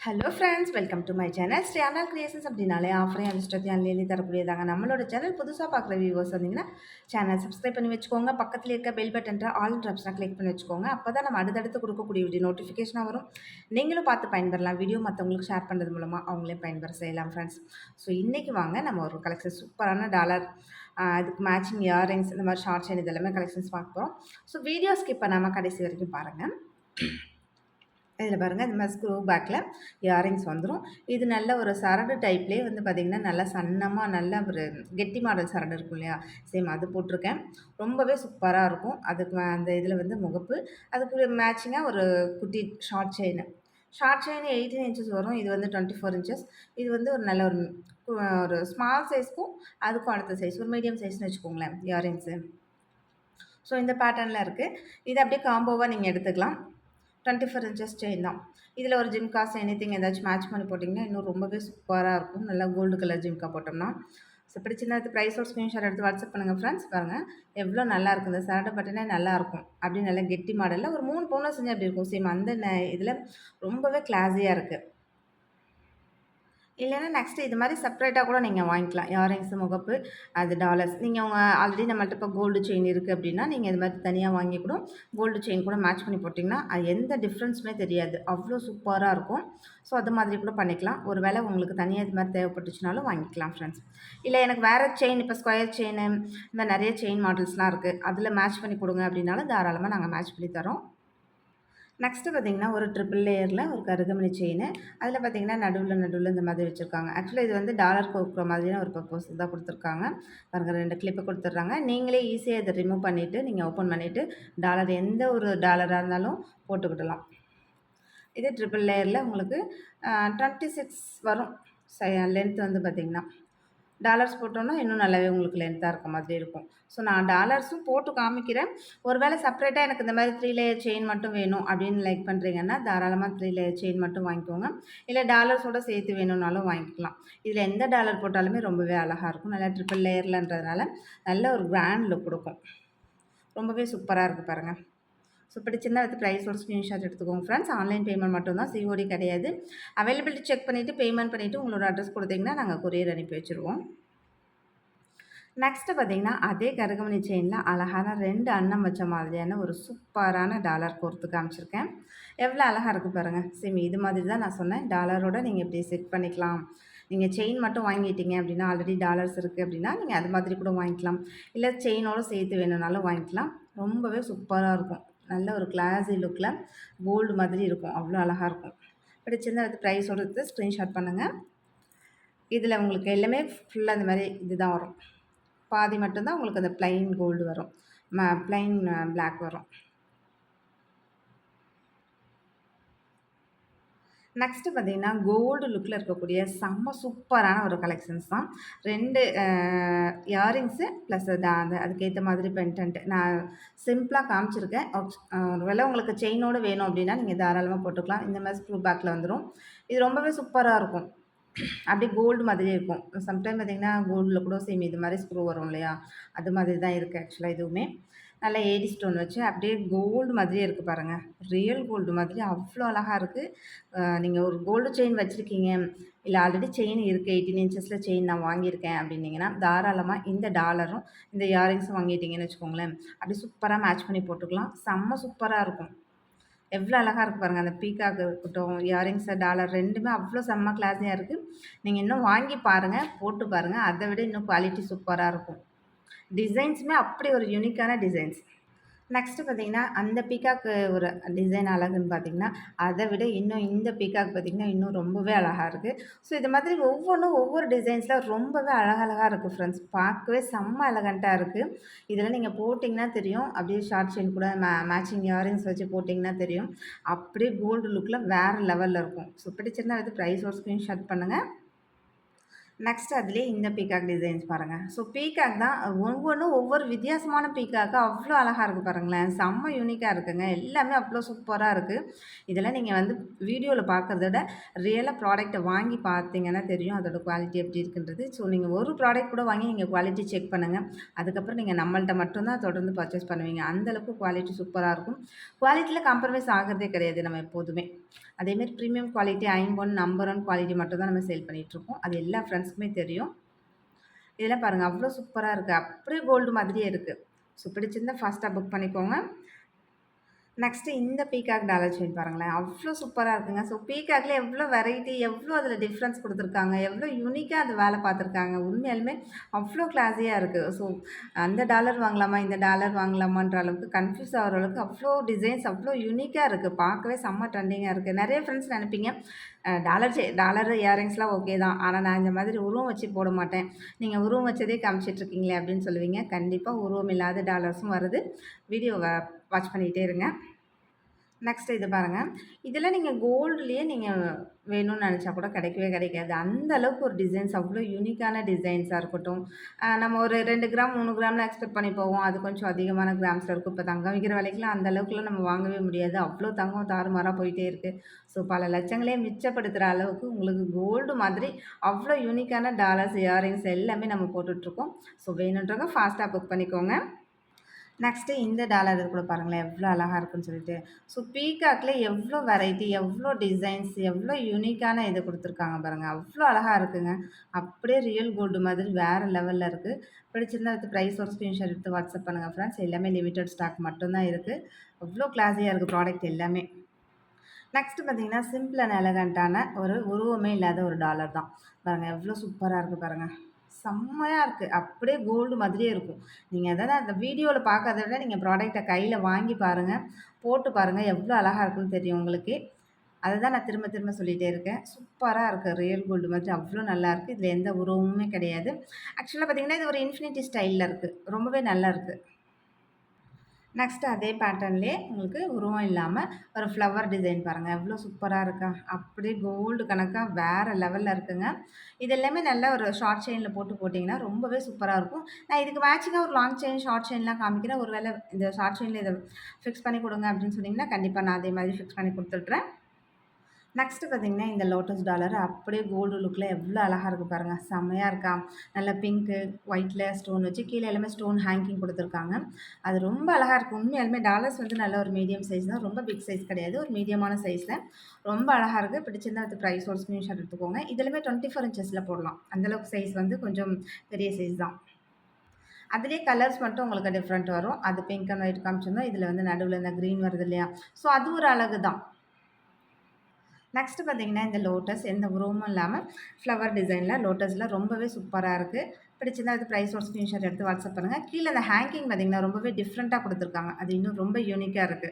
Hello friends, welcome to my channel. ஸ்ரீயானால் creations அப்படின்னாலே ஆஃபரையும் அதிர்ஷ்டத்தையும் அள்ளி தரக்கூடியதாங்க. நம்மளோட சேனல் புதுசாக பார்க்குற வியூவர்ஸ் வந்தீங்கன்னா சேனல் சப்ஸ்கிரைப் பண்ணி வச்சுக்கோங்க. பக்கத்தில் இருக்க பெல் பட்டன்ற ஆல் ட்ராப்ஸ்லாம் கிளிக் பண்ணி வச்சுக்கோங்க. அப்போ தான் நம்ம அடுத்தடுத்து கொடுக்கக்கூடிய வீடியோ நோட்டிஃபிகேஷனாக வரும். நீங்களும் பார்த்து பயன்பெறலாம். வீடியோ மற்றவங்களுக்கு ஷேர் பண்ணுறது மூலமாக அவங்களே பயன்பெற செய்யலாம் ஃப்ரெண்ட்ஸ். ஸோ இன்றைக்கி வாங்க நம்ம ஒரு கலெக்ஷன் சூப்பரான டாலர், அதுக்கு மேட்சிங் இயரிங்ஸ், இந்த மாதிரி ஷார்ட் செயின் இதெல்லாமே கலெக்ஷன்ஸ் பார்க்க போகிறோம். ஸோ வீடியோ ஸ்கிப் பண்ணாமல் கடைசி வரைக்கும் பாருங்கள். இதில் பாருங்கள், இந்த மாதிரி ஸ்க்ரூ பேக்கில் இயரிங்ஸ் வந்துடும். இது நல்ல ஒரு சரடு டைப்லேயே வந்து பார்த்திங்கன்னா நல்லா சன்னமாக நல்ல ஒரு கெட்டி மாடல் சரடு இருக்கும் இல்லையா, சேம் அது போட்டிருக்கேன். ரொம்பவே சூப்பராக இருக்கும். அதுக்கு அந்த இதில் வந்து முகப்பு, அதுக்கு மேட்சிங்காக ஒரு குட்டி ஷார்ட் செயின் 18 இன்ச்சஸ் வரும். இது வந்து 24 இன்ச்சஸ். இது வந்து ஒரு நல்ல ஒரு ஸ்மால் சைஸ்க்கும் அதுக்கும் அடுத்த சைஸ் ஒரு மீடியம் சைஸ்னு வச்சுக்கோங்களேன் இயரிங்ஸு. ஸோ இந்த பேட்டர்னில் இருக்குது. இது அப்படியே காம்போவாக நீங்கள் எடுத்துக்கலாம். 24 இன்ச்சஸ் செயின் தான். இதில் ஒரு ஜிம்காஸ் எனிதிங் ஏதாச்சும் மேட்ச் பண்ணி போட்டிங்கன்னா இன்னும் ரொம்பவே சூப்பராக இருக்கும். நல்லா கோல்டு கலர் ஜிம்கா போட்டோம்னா. ஸோ பிடிச்சிருந்தா ப்ரைஸோட ஸ்க்ரீன்ஷாட் எடுத்து வாட்ஸ்அப் பண்ணுங்கள் ஃப்ரெண்ட்ஸ். பாருங்கள் எவ்வளோ நல்லாயிருக்கும். இந்த சரடை பட்டினா நல்லாயிருக்கும். அப்படி நல்லா கெட்டி மாடலில் ஒரு 3 பவுனில் செஞ்சு அப்படி இருக்கும். சேம் அந்த இதில் ரொம்பவே கிளாஸியாக இருக்குது. இல்லைன்னா நெக்ஸ்ட்டு இது மாதிரி செப்பரேட்டாக கூட நீங்கள் வாங்கிக்கலாம். இயரிங்ஸு, முகப்பு, அது டாலர்ஸ். நீங்கள் ஆல்ரெடி நம்மள்ட்ட இப்போ கோல்டு செயின் இருக்குது அப்படின்னா, நீங்கள் இது மாதிரி தனியாக வாங்கி கூட கோல்டு செயின் கூட மேட்ச் பண்ணி போட்டிங்கன்னா, அது எந்த டிஃப்ரென்ஸுமே தெரியாது. அவ்வளோ சூப்பராக இருக்கும். ஸோ அது மாதிரி கூட பண்ணிக்கலாம். ஒரு வேளை உங்களுக்கு தனியாக இது மாதிரி தேவைப்பட்டுச்சுனாலும் வாங்கிக்கலாம் ஃப்ரெண்ட்ஸ். இல்லை எனக்கு வேறு செயின், இப்போ ஸ்கொயர் செயினு, இந்த மாதிரி நிறைய செயின் மாடல்ஸ்லாம் இருக்குது, அதில் மேட்ச் பண்ணி கொடுங்க அப்படின்னாலும் தாராளமாக நாங்கள் மேட்ச் பண்ணி தரோம். நெக்ஸ்ட்டு பார்த்திங்கன்னா, ஒரு ட்ரிபிள் லேயரில் ஒரு கருகமணி செயின். அதில் பார்த்திங்கன்னா நடுவில் இந்த மாதிரி வச்சுருக்காங்க. ஆக்சுவலாக இது வந்து டாலர் கோக்குற மாதிரியான ஒரு பர்பஸ் தான் கொடுத்துருக்காங்க. பாருங்கள், 2 கிளிப்பு கொடுத்துட்றாங்க. நீங்களே ஈஸியாக இதை ரிமூவ் பண்ணிவிட்டு நீங்கள் ஓப்பன் பண்ணிவிட்டு டாலர் எந்த ஒரு டாலராக இருந்தாலும் போட்டுக்கிடலாம். இது ட்ரிபிள் லேயரில் உங்களுக்கு 26 வரும். லென்த் வந்து பார்த்திங்கன்னா டாலர்ஸ் போட்டோன்னா இன்னும் நல்லாவே உங்களுக்கு லென்த்தாக இருக்க மாதிரி இருக்கும். ஸோ நான் டாலர்ஸும் போட்டு காமிக்கிறேன். ஒரு வேளை செப்பரேட்டாக எனக்கு இந்த மாதிரி 3 லேயர் செயின் மட்டும் வேணும் அப்படின்னு லைக் பண்ணுறீங்கன்னா தாராளமாக 3 லேயர் செயின் மட்டும் வாங்கிக்கோங்க. இல்லை டாலர்ஸோடு சேர்த்து வேணும்னாலும் வாங்கிக்கலாம். இதில் எந்த டாலர் போட்டாலுமே ரொம்பவே அழகாக இருக்கும். நல்லா ட்ரிபிள் லேயர்லன்றதுனால நல்ல ஒரு கிராண்ட் லுக் கொடுக்கும். ரொம்பவே சூப்பராக இருக்குது பாருங்கள். ஸோ பிடிச்சிருந்தா வித் ப்ரைஸோட ஸ்க்ரீன்ஷாட் எடுத்துக்கோங்க ஃப்ரெண்ட்ஸ். ஆன்லைன் பேமெண்ட் மட்டும்தான், சிஓடி கிடையாது. அவைலபிலிட்டி செக் பண்ணிவிட்டு பேமெண்ட் பண்ணிவிட்டு உங்களோட அட்ரஸ் கொடுத்தீங்கன்னா நாங்கள் கொரியர் அனுப்பி வச்சுருவோம். நெக்ஸ்ட்டு பார்த்திங்கன்னா, அதே கருகமணி செயினில் அழகான 2 அன்னம் வச்ச மாதிரியான ஒரு சூப்பரான டாலர் கோர்த்து காமிச்சிருக்கேன். எவ்வளோ அழகாக இருக்குது பாருங்கள். சேம் இது மாதிரி தான் நான் சொன்னேன். டாலரோட நீங்கள் இப்படி செட் பண்ணிக்கலாம். நீங்கள் செயின் மட்டும் வாங்கிட்டீங்க அப்படின்னா, ஆல்ரெடி டாலர்ஸ் இருக்குது அப்படின்னா நீங்கள் அது மாதிரி கூட வாங்கிக்கலாம். இல்லை செயினோடு சேர்த்து வேணும்னாலும் வாங்கிக்கலாம். ரொம்பவே சூப்பராக இருக்கும். நல்ல ஒரு கிளாஸி லுக்கில் கோல்டு மாதிரி இருக்கும். அவ்வளோ அழகாக இருக்கும். பிடிச்சிருந்தா அது ப்ரைஸோட எடுத்து ஸ்க்ரீன்ஷாட் பண்ணுங்கள். இதில் உங்களுக்கு எல்லாமே ஃபுல்லாக இந்த மாதிரி இது தான் வரும். பாதி மட்டும்தான் உங்களுக்கு அந்த ப்ளைன் கோல்டு வரும், ப்ளைன் பிளாக் வரும். நெக்ஸ்ட்டு பார்த்திங்கன்னா, கோல்டு லுக்கில் இருக்கக்கூடிய செம்ம சூப்பரான ஒரு கலெக்ஷன்ஸ் தான். 2 இயரிங்ஸு ப்ளஸ் அதுக்கேற்ற மாதிரி பென்டன்ட் நான் சிம்பிளாக காமிச்சிருக்கேன். ஒரு வேளை உங்களுக்கு செயினோடு வேணும் அப்படின்னா நீங்கள் தாராளமாக போட்டுக்கலாம். இந்த மாதிரி ஸ்க்ரூ பேக்கில் வந்துடும். இது ரொம்பவே சூப்பராக இருக்கும். அப்படியே கோல்டு மாதிரியே இருக்கும். சம்டைம் பார்த்திங்கன்னா கோல்டில் கூட சேம் இது மாதிரி ஸ்க்ரூ வரும் இல்லையா, அது மாதிரி தான் இருக்குது ஆக்சுவலாக. இதுவுமே நல்லா ஏடி ஸ்டோன் வச்சு அப்படியே கோல்டு மாதிரியே இருக்குது பாருங்கள். ரியல் கோல்டு மாதிரி அவ்வளோ அழகாக இருக்குது. நீங்கள் ஒரு கோல்டு செயின் வச்சுருக்கீங்க, இல்லை ஆல்ரெடி செயின் இருக்குது 18 இன்ச்சஸில் செயின் நான் வாங்கியிருக்கேன் அப்படின்னீங்கன்னா தாராளமாக இந்த டாலரும் இந்த இயரிங்ஸும் வாங்கிட்டீங்கன்னு வச்சுக்கோங்களேன், அப்படி சூப்பராக மேட்ச் பண்ணி போட்டுக்கலாம். செம்ம சூப்பராக இருக்கும். எவ்வளோ அழகாக இருக்குது பாருங்கள். அந்த பீகாக் இருக்கட்டும், இயரிங்ஸு, டாலர் 2மே அவ்வளோ செம்ம கிளாஸியாக இருக்குது. நீங்கள் இன்னும் வாங்கி பாருங்கள், போட்டு பாருங்கள். அதை விட இன்னும் குவாலிட்டி சூப்பராக இருக்கும். டிசைன்ஸுமே அப்படி ஒரு யூனிக்கான டிசைன்ஸ். நெக்ஸ்ட்டு பார்த்திங்கன்னா, அந்த பீகாக்கு ஒரு டிசைன் அழகுன்னு பார்த்திங்கன்னா, அதை விட இன்னும் இந்த பீகாக் பார்த்திங்கன்னா இன்னும் ரொம்பவே அழகாக இருக்குது. ஸோ இது மாதிரி ஒவ்வொன்றும் ஒவ்வொரு டிசைன்ஸில் ரொம்பவே அழகழகாக இருக்குது ஃப்ரெண்ட்ஸ். பார்க்கவே செம்ம எலகண்ட்டாக இருக்குது. இதெல்லாம் நீங்கள் போட்டிங்கன்னா தெரியும். அப்படியே ஷார்ட் செயின் கூட மேட்சிங் இயரிங்ஸ் வச்சு போட்டிங்கன்னா தெரியும். அப்படியே கோல்டு லுக்கில் வேறு லெவலில் இருக்கும். ஸோ பிடிச்சிருந்தா வந்து ப்ரைஸோட ஸ்க்ரீன்ஷாட் பண்ணுங்கள். நெக்ஸ்ட் அதிலே இந்த பீகாக் டிசைன்ஸ் பாருங்கள். ஸோ பீகாக் தான் ஒவ்வொன்றும் ஒவ்வொரு வித்தியாசமான பீகாக்கு அவ்வளோ அழகாக இருக்குது பாருங்களேன். செம்ம யூனிக்காக இருக்குங்க. எல்லாமே அவ்வளோ சூப்பராக இருக்குது. இதெல்லாம் நீங்கள் வந்து வீடியோவில் பார்க்குறத விட ரியலாக ப்ராடக்ட்டை வாங்கி பார்த்தீங்கன்னா தெரியும் அதோட குவாலிட்டி எப்படி இருக்குன்றது. ஸோ நீங்கள் ஒரு ப்ராடக்ட் கூட வாங்கி நீங்கள் குவாலிட்டி செக் பண்ணுங்கள். அதுக்கப்புறம் நீங்கள் நம்மள்ட்ட மட்டும்தான் தொடர்ந்து பர்ச்சேஸ் பண்ணுவீங்க. அந்தளவுக்கு குவாலிட்டி சூப்பராக இருக்கும். குவாலிட்டியில் காம்ப்ரமைஸ் ஆகிறதே கிடையாது நம்ம எப்போதுமே. அதேமாரி ப்ரீமியம் குவாலிட்டி ஐம்பொன் நம்பர் 1 குவாலிட்டி மட்டும் தான் நம்ம சேல் பண்ணிகிட்ருக்கோம். அது எல்லா ஃப்ரெண்ட்ஸ்க்குமே தெரியும். இதெல்லாம் பாருங்க அவ்ளோ சூப்பரா இருக்கு. அப்படியே கோல்டு மாதிரியே இருக்கு. ஸோ பிடிச்சிருந்தா ஃபாஸ்ட்டா புக் பண்ணிக்கோங்க. நெக்ஸ்ட்டு இந்த பீகாக் டாலர் செயின் பாருங்களேன். அவ்ளோ சூப்பரா இருக்குங்க. ஸோ பீகாக்ல எவ்ளோ வெரைட்டி, எவ்ளோ அதில டிஃப்ரென்ஸ் குடுத்துருக்காங்க. எவ்ளோ யூனிக்கா அது வேல பார்த்துருக்காங்க. உண்மையாலுமே அவ்ளோ கிளாஸியா இருக்கு. ஸோ அந்த டாலர் வாங்கலாமா? இந்த டாலர் வாங்கலாமான்ற அளவுக்கு கன்ஃப்யூஸ் ஆகுற அளவுக்கு அவ்ளோ டிசைன்ஸ் அவ்ளோ யூனிக்கா இருக்கு. பார்க்கவே செம்ம ட்ரெண்டிங்கா இருக்கு. நெறைய ஃப்ரெண்ட்ஸ் நெனைப்பீங்க, டாலர் இயரிங்ஸ்லாம் ஓகே தான். ஆனா நான் இந்த மாதிரி உருவம் வச்சு போட மாட்டேன். நீங்க உருவம் வச்சதே காமிச்சிட்டுருக்கீங்களே அப்படின்னு சொல்லுவீங்க. கண்டிப்பா உருவம் இல்லாத டாலர்ஸும் வருது. வீடியோவ வாட்ச் பண்ணிட்டே இருங்க. நெக்ஸ்ட் இது பாருங்க. இதில நீங்க கோல்டுலயே நீங்க வேணும்னு நெனச்சா கூட கிடைக்கவே கிடைக்காது. அந்த அளவுக்கு ஒரு டிசைன்ஸ் அவ்ளோ யூனிக்கான டிசைன்ஸா இருக்கட்டும். நம்ம ஒரு 2 கிராம், 3 கிராம்லாம் எக்ஸ்பெக்ட் பண்ணி போவோம். அது கொஞ்சம் அதிகமான கிராம்ஸ்ல இருக்கும். இப்ப தங்கம் விக்கிற விலைக்குலாம் அந்த அளவுக்குலாம் நம்ம வாங்கவே முடியாது. அவ்ளோ தங்கம் தாறுமாறா போயிட்டே இருக்கு. ஸோ பல லட்சங்களே மிச்சப்படுத்துற அளவுக்கு உங்களுக்கு கோல்டு மாதிரி அவ்ளோ யூனிக்கான டாலர்ஸ், இயரிங்ஸ் எல்லாமே நம்ம போட்டுட்ருக்கோம். ஸோ வேணுன்றவங்க ஃபாஸ்ட்டா புக் பண்ணிக்கோங்க. நெக்ஸ்ட்டு இந்த டாலர் இது கூட பாருங்களேன், எவ்ளோ அழகா இருக்குன்னு சொல்லிட்டு. ஸோ பீகாக்ல எவ்ளோ வெரைட்டி, எவ்ளோ டிசைன்ஸ், எவ்ளோ யூனிக்கான இது குடுத்துருக்காங்க பாருங்க. அவ்ளோ அழகா இருக்குங்க. அப்படியே ரியல் கோல்டு மாதிரி வேற லெவல்ல இருக்கு. பிடிச்சிருந்தா வித் பிரைஸ் ஒரு ஸ்க்ரீன்ஷாட் எடுத்து வாட்ஸ்அப் பண்ணுங்க ஃப்ரெண்ட்ஸ். எல்லாமே லிமிட்டட் ஸ்டாக் மட்டும் தான் இருக்கு. அவ்ளோ கிளாஸியா இருக்கு ப்ராடக்ட் எல்லாமே. நெக்ஸ்ட் பார்த்தீங்கன்னா, சிம்பிள் அண்ட் எலகன்ட்டான ஒரு உருவமே இல்லாத ஒரு டாலர் தான். பாருங்க எவ்ளோ சூப்பரா இருக்கு பாருங்க. செம்மையா இருக்கு. அப்படியே கோல்டு மாதிரியே இருக்கும். நீங்க அதாவது அந்த வீடியோல பார்க்கறத விட நீங்க ப்ராடக்ட்ட கையில வாங்கி பாருங்க. போட்டு பாருங்க. எவ்ளோ அழகா இருக்குன்னு தெரியும் உங்களுக்கே. அததான் நான் திரும்ப திரும்ப சொல்லிட்டே இருக்கேன். சூப்பரா இருக்கு. ரியல் கோல்டு மாதிரி அவ்ளோ நல்லாயிருக்கு. இதில எந்த உருவமுமே கிடையாது. ஆக்சுவலா பார்த்தீங்கன்னா, இது ஒரு இன்ஃபினிட்டி ஸ்டைல்ல இருக்கு. ரொம்பவே நல்லா இருக்கு. நெக்ஸ்ட் அதே பேட்டர்ன்லயே உங்களுக்கு உருவம் இல்லாம ஒரு ஃப்ளவர் டிசைன் பாருங்க. எவ்ளோ சூப்பரா இருக்கா! அப்படியே கோல்டு கணக்கா வேற லெவல்ல இருக்குங்க. இது எல்லாமே நல்ல ஒரு ஷார்ட் செயின்ல போட்டீங்கன்னா, ரொம்பவே சூப்பரா இருக்கும். நான் இதுக்கு மேட்சிங்கா ஒரு லாங் செயின், ஷார்ட் செயின்லாம் காமிக்கிறேன். ஒரு வேள இந்த ஷார்ட் செயின்ல இத ஃபிக்ஸ் பண்ணி குடுங்க அப்படின்னு சொன்னீங்கன்னா, கண்டிப்பா நான் அதே மாதிரி ஃபிக்ஸ் பண்ணி குடுத்துடுறேன். நெக்ஸ்ட்டு பார்த்தீங்கன்னா, இந்த லோட்டஸ் டாலர் அப்படியே கோல்டு லுக்ல எவ்ளோ அழகா இருக்கு பாருங்க. செம்மையா இருக்கா? நல்ல பிங்க்கு, ஒயிட்ல ஸ்டோன் வச்சு கீழ எல்லாமே ஸ்டோன் ஹேங்கிங் குடுத்துருக்காங்க. அது ரொம்ப அழகா இருக்கு. உண்மையாலுமே டாலர்ஸ் வந்து நல்ல ஒரு மீடியம் சைஸ் தான். ரொம்ப பிக் சைஸ் கிடையாது. ஒரு மீடியமான சைஸ்ல ரொம்ப அழகா இருக்கு. பிடிச்சிருந்தா வித் பிரைஸ் ஒரு ஸ்கிரீன்ஷாட் எடுத்துக்கோங்க. இதுலயுமே 24 இன்ச்சஸ்ல போடலாம். அந்த அளவுக்கு சைஸ் வந்து கொஞ்சம் பெரிய சைஸ் தான். அதிலேயே கலர்ஸ் மட்டும் உங்களுக்கு டிஃப்ரெண்ட் வரும். அது பிங்க் அண்ட் ஒயிட் காமிச்சிருந்தோம். இதுல வந்து நடுவுல இந்த கிரீன் வருது இல்லையா? ஸோ அது ஒரு அழகு தான். நெக்ஸ்ட் பார்த்தீங்கன்னா, இந்த லோட்டஸ் எந்த உருவமும் இல்லாம ஃப்ளவர் டிசைன்ல லோட்டஸ்ல ரொம்பவே சூப்பரா இருக்கு. பிடிச்சிருந்தா அது பிரைஸ் ஒரு ஸ்கிரீன்ஷாட் எடுத்து வாட்ஸ்அப் பண்ணுங்க. கீழ அந்த ஹேங்கிங் பார்த்தீங்கன்னா, ரொம்பவே டிஃப்ரெண்ட்டா குடுத்துருக்காங்க. அது இன்னும் ரொம்ப யூனிக்கா இருக்கு.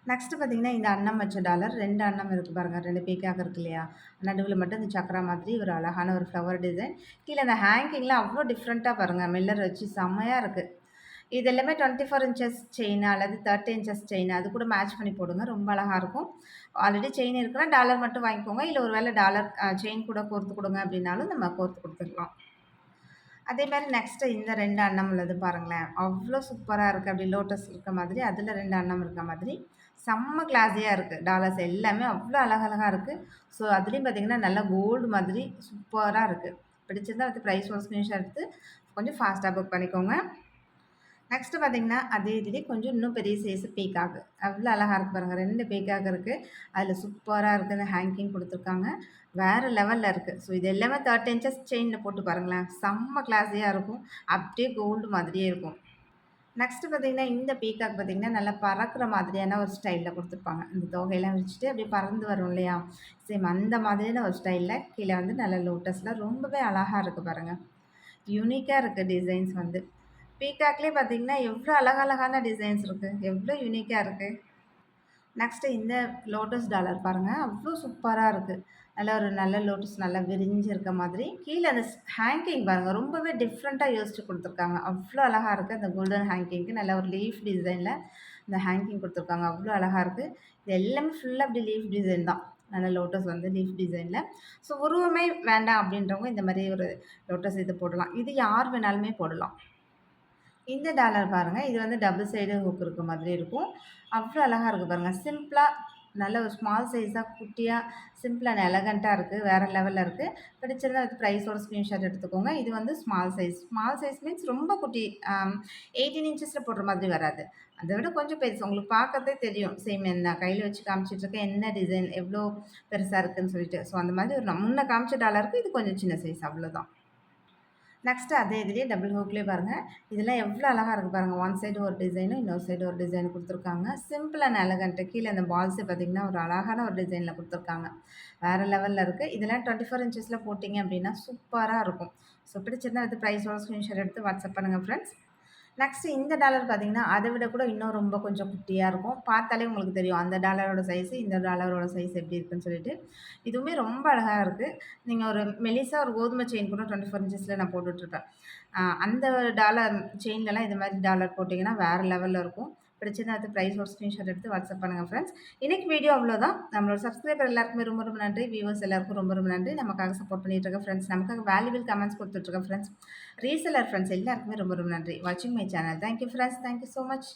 நெக்ஸ்ட் பார்த்தீங்கன்னா, இந்த அன்னம் வச்ச டாலர் 2 அன்னம் இருக்கு பாருங்க. 2 பீகாக் இருக்கு இல்லையா? நடுவுல மட்டும் இந்த சக்ரா மாதிரி ஒரு அழகான ஒரு ஃப்ளவர் டிசைன். கீழ அந்த ஹேங்கிங்ல அவ்ளோ டிஃப்ரெண்ட்டா பாருங்க. மில்லர் வச்சு செம்மையா இருக்கு. இது எல்லாமே 24 இன்ச்சஸ் செயின் அல்லது 30 இன்ச்சஸ் செயின் அது கூட மேட்ச் பண்ணி போடுங்க. ரொம்ப அழகா இருக்கும். ஆல்ரெடி செயின் இருக்குன்னா டாலர் மட்டும் வாங்கிக்கோங்க. இல்ல ஒரு வேள டாலர் செயின் கூட கோர்த்து குடுங்க அப்டின்னாலும் நம்ம கோர்த்து குடுத்துக்கலாம். அதே மாரி நெக்ஸ்ட் இந்த 2 அன்னம் உள்ளது பாருங்களேன். அவ்ளோ சூப்பரா இருக்கு. அப்டி லோட்டஸ் இருக்க மாதிரி, அதுல 2 அன்னம் இருக்க மாதிரி. செம்ம கிளாஸியா இருக்கு. டாலர்ஸ் எல்லாமே அவ்ளோ அழகழகா இருக்கு. ஸோ அதுலயும் பார்த்தீங்கன்னா, நல்லா கோல்டு மாதிரி சூப்பரா இருக்கு. பிடிச்சிருந்தா அடுத்து பிரைஸ் ஒரு ஸ்கிரீன்ஷாட் எடுத்து கொஞ்சம் ஃபாஸ்ட்டா புக் பண்ணிக்கோங்க. நெக்ஸ்ட் பார்த்தீங்கன்னா, அதே இதுலயே கொஞ்சம் இன்னும் பெரிய சைஸ் பீகாக். அவ்ளோ அழகா இருக்கு பாருங்க. 2 பீகாக் இருக்கு. அதில சூப்பரா இருக்கு. அந்த ஹேங்கிங் குடுத்துருக்காங்க. வேற லெவல்ல இருக்கு. ஸோ இது எல்லாமே 30 இன்ச்சஸ் செயின்ல போட்டு பாருங்களேன். செம்ம கிளாஸியா இருக்கும். அப்படியே கோல்டு மாதிரியே இருக்கும். நெக்ஸ்ட் பார்த்தீங்கன்னா, இந்த பீகாக் பார்த்தீங்கன்னா, நல்லா பறக்கிற மாதிரியான ஒரு ஸ்டைல்ல குடுத்துருப்பாங்க. இந்த தொகையெல்லாம் வச்சுட்டு அப்படியே பறந்து வரும் இல்லையா? சேம் அந்த மாதிரியான ஒரு ஸ்டைல்ல கீழ வந்து நல்ல லோட்டஸ்ல ரொம்பவே அழகா இருக்கு பாருங்க. யூனிக்கா இருக்கு டிசைன்ஸ் வந்து. பீகாக்லயே பார்த்தீங்கன்னா, எவ்ளோ அழகழகான டிசைன்ஸ் இருக்கு. எவ்ளோ யூனிக்கா இருக்கு. நெக்ஸ்ட்டு இந்த லோட்டஸ் டாலர் பாருங்க. அவ்ளோ சூப்பரா இருக்கு. நல்ல லோட்டஸ் நல்லா விரிஞ்சு இருக்க மாதிரி. கீழ அந்த ஹேங்கிங் பாருங்க. ரொம்பவே டிஃப்ரெண்ட்டா யோசிச்சு குடுத்துருக்காங்க. அவ்ளோ அழகா இருக்கு. அந்த கோல்டன் ஹேங்கிங்க்கு நல்ல ஒரு லீஃப் டிசைன்ல இந்த ஹேங்கிங் குடுத்துருக்காங்க. அவ்ளோ அழகா இருக்கு. இது எல்லாமே ஃபுல்லா அப்படி லீஃப் டிசைன் தான். நல்ல லோட்டஸ் வந்து லீஃப் டிசைன்ல. ஸோ உருவமே வேண்டாம் அப்படின்றவங்க இந்த மாரி ஒரு லோட்டஸ் இது போடலாம். இது யார் வேணாலுமே போடலாம். இந்த டாலர் பாருங்க. இது வந்து டபுள் சைடு ஹூக் இருக்க மாதிரி இருக்கும். அவ்ளோ அழகா இருக்கு பாருங்க. சிம்பிளா நல்ல ஒரு ஸ்மால் சைஸா குட்டியா, சிம்பிள் அண்ட் எலகன்ட்டா இருக்கு. வேற லெவல்ல இருக்கு. பிடிச்சிருந்தா வித் ப்ரைஸோட ஸ்க்ரீன்ஷாட் எடுத்துக்கோங்க. இது வந்து small size. Small size means ரொம்ப குட்டி. 18 இன்ச்சஸ்ல போடுற மாதிரி வராது. அத விட கொஞ்சம் பெருசு. உங்களுக்கு பார்க்கறதே தெரியும். சேம் நான் கையில வச்சு காமிச்சிட்டு இருக்கேன். என்ன டிசைன் எவ்ளோ பெருசா இருக்குன்னு சொல்லிட்டு. ஸோ அந்த மாதிரி ஒரு நான் முன்ன காமிச்ச டாலருக்கு இது கொஞ்சம் சின்ன சைஸ் அவ்வளோதான். நெக்ஸ்ட் அதே இதுலயே டபுள் ஹூக்லயே பாருங்க. இதெல்லாம் எவ்ளோ அழகா இருக்கு பாருங்க. ஒன் சைடு ஒரு டிசைனும், இன்னொரு சைடு ஒரு டிசைன் குடுத்துருக்காங்க. Simple and elegant. கீழ அந்த பால்ஸே பார்த்தீங்கன்னா, ஒரு அழகான ஒரு டிசைன்ல குடுத்துருக்காங்க. வேற லெவல்ல இருக்கு. இதெல்லாம் 24 இன்ச்சஸ்ல போட்டீங்க அப்டின்னா, சூப்பரா இருக்கும். ஸோ பிடிச்சிருந்தா வித் பிரைஸோட ஸ்கிரீன்ஷாட் எடுத்து வாட்ஸ்அப் பண்ணுங்க ஃப்ரெண்ட்ஸ். நெக்ஸ்ட் இந்த டாலர் பார்த்தீங்கன்னா, அத விட கூட இன்னும் ரொம்ப கொஞ்சம் குட்டியா இருக்கும். பார்த்தாலே உங்களுக்கு தெரியும். அந்த டாலரோட சைஸ், இந்த டாலரோட சைஸ் எப்படி இருக்குன்னு சொல்லிட்டு. இதுவுமே ரொம்ப அழகா இருக்கு. நீங்க ஒரு மெலிசா ஒரு கோதுமை செயின் கூட 24 இன்ச்சஸ்ல நான் போட்டுட்ருப்பேன். அந்த டாலர் செயின்லலாம் இது மாரி டாலர் போட்டிங்கன்னா, வேற லெவல்ல இருக்கும். பிடிச்சிருந்தா அது பிரைஸோட ஸ்கிரீன்ஷாட் எடுத்து வாட்ஸ்அப் பண்ணுங்க ஃப்ரெண்ட்ஸ். இன்னைக்கு வீடியோ அவ்வளோதான். நம்மளோட சப்ஸ்கிரைபர் எல்லாருக்குமே ரொம்ப ரொம்ப நன்றி. வியூவர்ஸ் எல்லாருக்கும் ரொம்ப ரொம்ப நன்றி. நமக்காக சப்போர்ட் பண்ணிட்டு இருக்க ஃப்ரெண்ட்ஸ், நமக்காக வேல்யூபிள் கமெண்ட்ஸ் குடுத்துட்டு இருக்க ஃப்ரெண்ட்ஸ், ரீசெல்லர் ஃப்ரெண்ட்ஸ் எல்லாருக்குமே ரொம்ப ரொம்ப நன்றி. வாட்சிங் my channel. Thank you friends. Thank you so much.